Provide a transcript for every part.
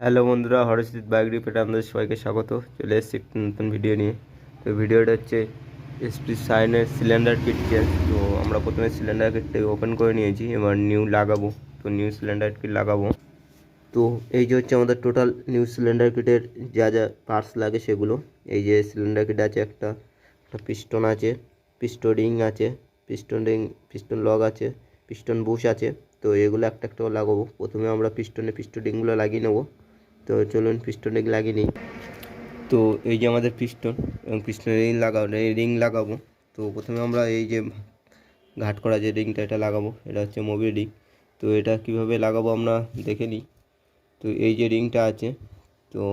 Hello বন্ধুরা, Harjit bike রিপেয়ারে আপনাদের সবাইকে স্বাগত। চলে এসেছি একটি নতুন ভিডিও নিয়ে। তো ভিডিওটা হচ্ছে এসপি সাইনের সিলিন্ডার কিট চেঞ্জ। তো আমরা প্রথমে সিলিন্ডার কিটটাকে ওপেন করে নিয়েছি, এবার নিউ লাগাবো। তো নিউ সিলিন্ডার কিট লাগাবো। তো এই যে হচ্ছে আমাদের টোটাল নিউ সিলিন্ডার কিটের যা যা পার্টস লাগে সেগুলো। এই যে সিলিন্ডার কিট আছে, একটা পিস্টন আছে, পিস্টন রিং আছে, পিস্টন লক আছে, পিস্টন বুশ আছে। তো এগুলো একটা একটা লাগাবো। প্রথমে আমরা পিস্টন রিংগুলো লাগিয়ে নেবো। তো চলুন পিস্টন রিং লাগিয়ে নিই। তো এই যে আমাদের পিস্টন এবং পিস্টনের রিং লাগাবো। তো প্রথমে আমরা এই যে ঘাট করা যে রিংটা এটা লাগাবো। এটা হচ্ছে মোবিল রিং। তো এটা কিভাবে লাগাবো আমরা দেখে নিই। তো এই যে রিংটা আছে, তো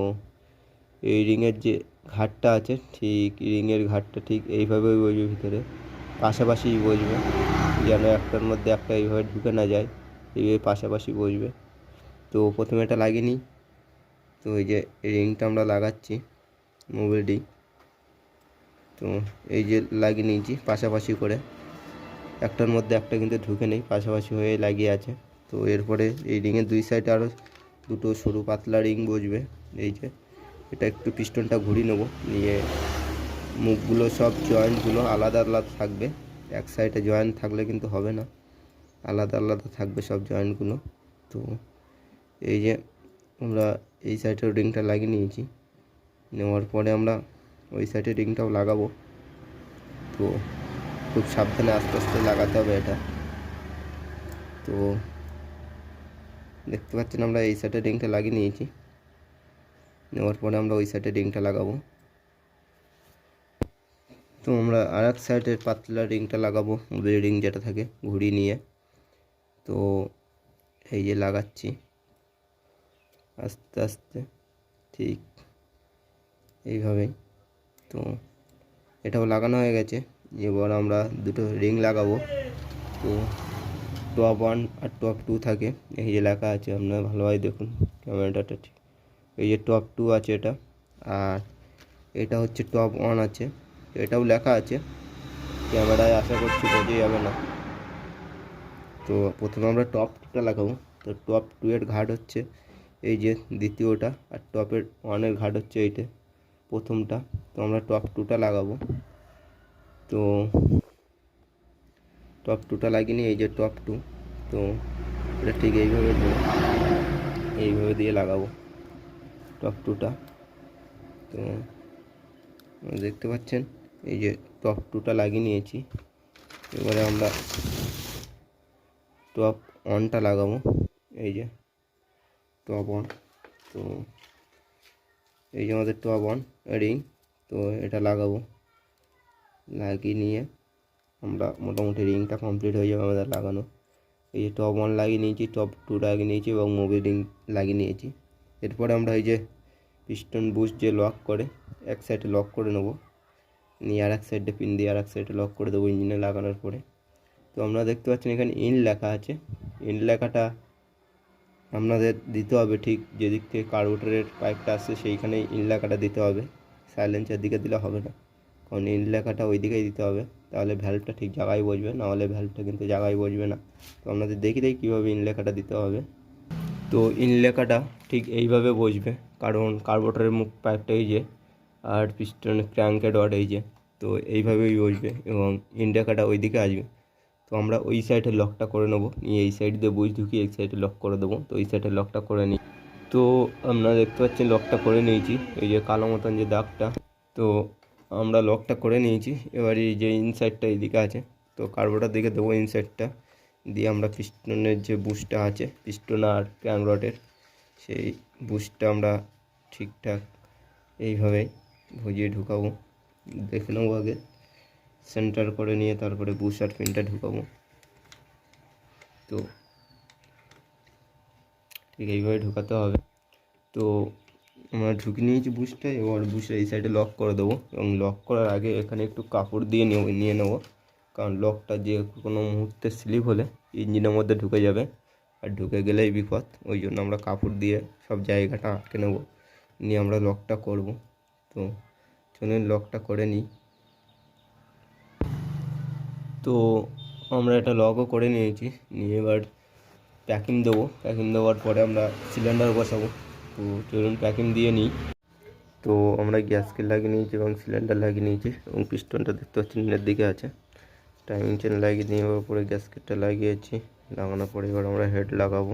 এই রিংয়ের যে ঘাটটা আছে, ঠিক রিংয়ের ঘাটটা ঠিক এইভাবেই বসবে, ভিতরে পাশাপাশিই বসবে, যেন একটার মধ্যে একটা এইভাবে ঢুকে না যায়, এইভাবে পাশাপাশি বসবে। তো প্রথমে এটা লাগিয়ে নিই। তো এই যে রিংটা আমরা লাগাচ্ছি, মোবিল রিং। তো এই যে লাগিয়ে নিয়েছি পাশাপাশি করে, একটার মধ্যে একটা কিন্তু ঢুকে নেই, পাশাপাশি হয়ে লাগিয়ে আছে। তো এরপরে এই রিংয়ের দুই সাইডে আরও দুটো সরু পাতলা রিং বসবে। এই যে এটা একটু পিস্টনটা ঘুরিয়ে নেবো, নিয়ে মুখগুলো সব জয়েন্টগুলো আলাদা আলাদা থাকবে। এক সাইডে জয়েন্ট থাকলে কিন্তু হবে না, আলাদা আলাদা থাকবে সব জয়েন্টগুলো। তো এই যে আমরা এই সাইডের রিংটা লাগিয়ে নিয়েছি, নেওয়ার পরে আমরা ওই সাইডের রিংটাও লাগাবো। তো খুব সাবধানে আস্তে আস্তে লাগাতে হবে এটা। তো দেখতে পাচ্ছেন আমরা এই সাইডের রিংটা লাগিয়ে নিয়েছি, নেওয়ার পরে আমরা ওই সাইডের রিংটা লাগাবো। তো আমরা আর এক সাইডের পাতলা রিংটা লাগাবো, মোবিল রিং যেটা থাকে ঘুরিয়ে নিয়ে। তো এই যে লাগাচ্ছি আস্তে আস্তে, ঠিক এইভাবেই। তো এটাও লাগানো হয়ে গেছে। এবার আমরা দুটো রিং লাগাবো। তো টপ 1 আর টপ 2 থাকে, এই যে লেখা আছে, আপনারা ভালোভাবে দেখুন ক্যামেরাটা। ঠিক এই যে টপ 2 আছে এটা, আর এটা হচ্ছে টপ 1 আছে। তো এটাও লেখা আছে, ক্যামেরায় আশা করছি বোঝা যাবে না। তো প্রথমে আমরা টপ 2টা লাগাবো। তো টপ 2 এর ঘাট হচ্ছে এই যে দ্বিতীয়টা, আর টপের 1 এর ঘাট হচ্ছে এইটা প্রথমটা। তো আমরা টপ 2টা লাগাবো। তো টপ 2টা লাগিয়ে নিই, এই যে টপ 2। তো এটা ঠিক এইভাবে দিয়ে লাগাবো টপ 2টা। তো দেখতে পাচ্ছেন এই যে টপ 2টা লাগিয়ে নিয়েছি। এবারে আমরা টপ 1টা লাগাবো, এই যে টপ 1। তো এই যে আমাদের টপ 1 রিং, তো এটা লাগাবো। লাগিয়ে নিয়ে আমরা মোটামুটি রিংটা কমপ্লিট হয়ে যাবে আমাদের লাগানো। এই যে টপ 1 লাগিয়ে নিয়েছি, টপ 2 লাগিয়ে নিয়েছি এবং মোবিল রিং লাগিয়ে নিয়েছি। এরপরে আমরা এই যে পিস্টন বুশ যে লক করে, এক সাইডে লক করে নেবো, নিয়ে আর এক সাইডে পিন দিয়ে আর এক সাইডে লক করে দেবো ইঞ্জিনে লাগানোর পরে। তো আপনারা দেখতে পাচ্ছেন এখানে ইন লেখা আছে। ইন লেখাটা আপনাদের দিতে হবে ঠিক যেদিক থেকে কার্বোরেটরের পাইপটা আসছে সেইখানে ইন লেখাটা দিতে হবে, সাইলেন্সের দিকে দিলে হবে না, কারণ ইন লেখাটা ওই দিকেই দিতে হবে, তাহলে ভ্যালভটা ঠিক জায়গায় বসবে, নাহলে ভ্যালভটা কিন্তু জায়গায় বসবে না। তো আপনাদের দেখিয়ে দেয় কীভাবে ইন লেখাটা দিতে হবে। তো ইন লেখাটা ঠিক এইভাবে বসবে, কারণ কার্বোরেটরের মুখ পাইপটা এই যে, আর পিস্টনের ক্র্যাঙ্কের রড এই যে, তো এইভাবেই বসবে এবং ইন লেখাটা ওই দিকে আসবে। তো আমরা ওই সাইডে লকটা করে নেবো, নিয়ে এই সাইড দিয়ে বুঝ ঢুকিয়ে এই সাইডে লক করে দেবো। তো এই সাইডে লকটা করে নিই। তো আপনারা দেখতে পাচ্ছেন লকটা করে নিয়েছি, এই যে কালো মতন যে দাগটা। তো আমরা লকটা করে নিয়েছি। এবার এই যে ইনসাইডটা এইদিকে আছে, তো কার্বোটার দিকে দেবো ইনসাইডটা দিয়ে। আমরা পিস্টনের যে বুশটা আছে, পিস্টন আর ক্র্যাঙ্ক রডের, সেই বুশটা আমরা ঠিকঠাক এইভাবে ভুজিয়ে ঢুকাবো। দেখে নেবো আগে, সেন্টার করে নিয়ে তারপরে বুশ আর পিনটা ঢুকাবো। তো ঠিক এইভাবে ঢুকাতে হবে। তো আমরা ঢুকিয়ে নিয়েছি বুশটা, এবার বুশটা এই সাইডে লক করে দেবো এবং লক করার আগে এখানে একটু কাপড় দিয়ে নিয়ে নেবো, কারণ লকটা যে কোনো মুহূর্তে স্লিপ হলে ইঞ্জিনের মধ্যে ঢুকে যাবে, আর ঢুকে গেলেই বিপদ। ওই জন্য আমরা কাপড় দিয়ে সব জায়গাটা আটকে নেবো, নিয়ে আমরা লকটা করব। তো চলুন লকটা করে নিই। তো আমরা এটা লকও করে নিয়েছি, নিয়ে এবার প্যাকিং দেবো। প্যাকিং দেওয়ার পরে আমরা সিলিন্ডার বসাবো। তো চলুন প্যাকিং দিয়ে নিই। তো আমরা গ্যাসকে লাগিয়ে নিয়েছি এবং সিলিন্ডার লাগিয়ে নিয়েছি এবং পিস্টনটা দেখতে পাচ্ছি নিচের দিকে আছে। টাইমিং চেন লাগিয়ে নিয়ে এবার পরে গ্যাসকেটটা লাগিয়েছি, লাগানোর পরে এবার আমরা হেড লাগাবো।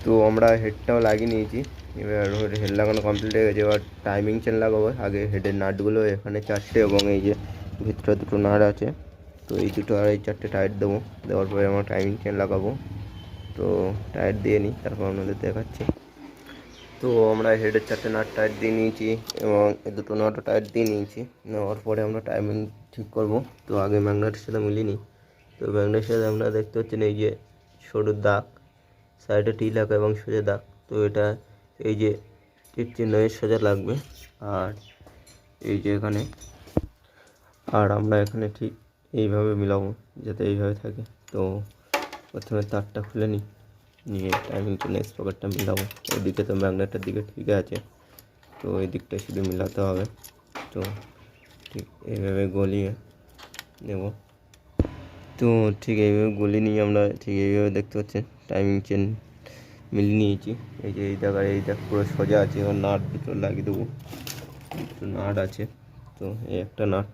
তো আমরা হেডটাও লাগিয়ে নিয়েছি, এবার হেড লাগানো কমপ্লিট হয়ে গেছে। এবার টাইমিং চেন লাগাবো। আগে হেডের নাটগুলো এখানে 4টে এবং এই যে ভিতরে 2টো নাট আছে, তো এই 2টো আর এই 4টে টাইট দেবো। দেওয়ার পরে আমরা টাইমিং চেন লাগাবো। তো টাইট দিয়ে নিই, তারপর আপনাদের দেখাচ্ছি। তো আমরা হেডের 4টে নাট টাইট দিয়ে নিয়েছি এবং এই 2টো নাটও টাইট দিয়ে নিয়েছি। নেওয়ার পরে আমরা টাইমিং ঠিক করব। তো আগে ম্যাগনেটের সাথে মিলিয়ে নিই। তো ম্যাগনেটের সাথে আপনারা দেখতে পাচ্ছেন এই যে সরু দাগ, সাইডে টি লাগা এবং সোজা দাগ। তো এটা এই যে তীর চিহ্ন এর সোজা লাগবে, আর এই যে এখানে, আর আমরা এখানে ঠিক এইভাবে মিলাবো যাতে এইভাবে থাকে। তো প্রথমে তারটা খুলে নিই, নিয়ে টাইমিং চেনের স্পকেটটা মিলাবো। এদিকে তো ম্যাগনেটের দিকে ঠিক আছে, তো এই দিকটা শুধু মিলাতে হবে। তো ঠিক এইভাবে গলিয়ে নেব। তো ঠিক এইভাবে গলিয়ে নিয়ে আমরা ঠিক এইভাবে দেখতে পাচ্ছেন টাইমিং চেন মিলিয়ে নিয়েছি। এই যে এই জায়গায় এই দেখ পুরো সোজা আছে, এবার নাট 2টো লাগিয়ে দেবো। 2টো নাট আছে, তো এই একটা নাট,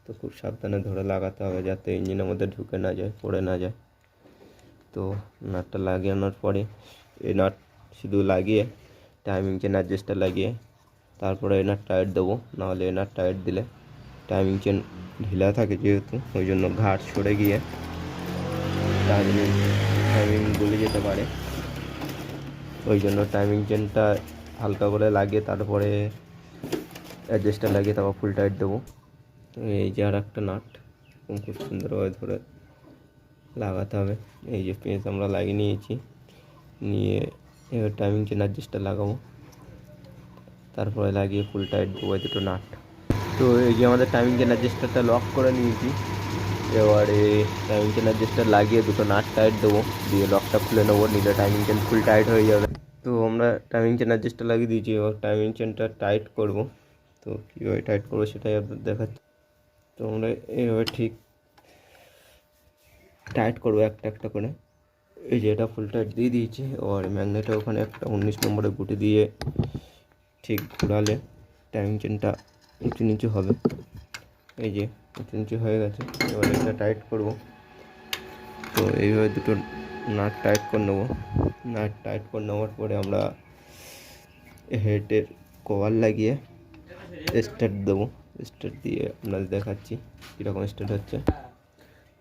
তো খুব সাবধানে ধরে লাগাতে হবে যাতে ইঞ্জিনের মধ্যে ঢুকে না যায়, পড়ে না যায়। তো নাটটা লাগানোর পরে এই নাট শুধু লাগিয়ে টাইমিং চেন অ্যাডজাস্টার লাগিয়ে তারপরে এই নাট টাইট দেবো, নাহলে এই নাট টাইট দিলে টাইমিং চেন ঢিলা থাকে যেহেতু, ওই জন্য ঘাট সরে গিয়ে টাইমিং গলে যেতে পারে। ওই জন্য টাইমিং চেনটা হালকা করে লাগিয়ে তারপরে অ্যাডজাস্টার লাগিয়ে তারপর ফুল টাইট দেবো। তো এই যে আর একটা নাট খুব সুন্দরভাবে ধরে লাগাতে হবে। এই যে পেঁচ আমরা লাগিয়ে নিয়েছি, নিয়ে এবার টাইমিং চেন অ্যাডজাস্টার লাগাবো, তারপরে লাগিয়ে ফুল টাইট দেবো এই 2টো নাট। তো এই যে আমাদের টাইমিং চেন অ্যাডজাস্টারটা লক করে নিয়েছি। এবারে টাইমিং চেন অ্যাডজাস্টার লাগিয়ে 2টো নাট টাইট দেবো, দিয়ে লকটা খুলে নেবো, নিলে টাইমিং চেন ফুল টাইট হয়ে যাবে। তো আমরা টাইমিং চেন অ্যাডজাস্টার লাগিয়ে দিয়েছি, এবার টাইমিং চেনটা টাইট করব। তো কীভাবে টাইট করবো সেটাই আপনাদের দেখাচ্ছি। তো আমরা এইভাবে ঠিক টাইট করবো একটা একটা করে। এই যে এটা ফুল টাইট দিয়ে দিয়েছি, আর ম্যাগনেটে ওখানে একটা 19 নম্বরের গুটি দিয়ে ঠিক ঘোরালে টাইমিং চেনটা উঁচু নিচু হবে। এই যে উঁচু নিচু হয়ে গেছে, এবার এটা টাইট করব। তো এইভাবে 2টো নাট টাইট করে নেবো। নাট টাইট করে নেওয়ার পরে আমরা হেডের কভার লাগিয়ে স্টার্ট দেবো। স্টার্ট দিয়ে আপনাদের দেখাচ্ছি কীরকম স্টার্ট হচ্ছে।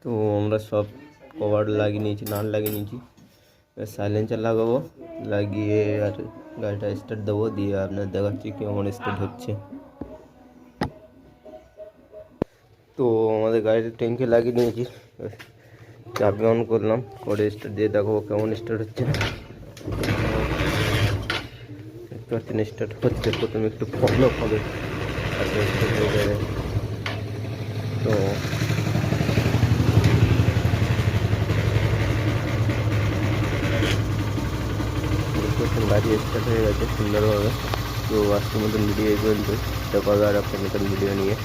তো আমরা সব কভার লাগিয়ে নিয়েছি, নাট লাগিয়ে নিয়েছি। সাইলেন্সার লাগাবো, লাগিয়ে আর গাড়িটা স্টার্ট দেবো, দিয়ে আপনার দেখাচ্ছি কেমন স্টার্ট হচ্ছে। তো আমাদের গাড়িতে ট্যাঙ্কে লাগিয়ে নিয়েছি, চাবি অন করলাম, করে স্টার্ট দিয়ে দেখাবো কেমন স্টার্ট হচ্ছে। দেখতে পাচ্ছেন স্টার্ট হচ্ছে, প্রথমে একটু ফলো হবে, তারপরে স্টার্ট হয়ে যাবে। তো গাড়ি স্টার্ট হয়ে গেছে সুন্দরভাবে। তো আজকের মতন ভিডিও এই পর্যন্ত, দেখা হবে আর একটা নতুন ভিডিও নিয়ে।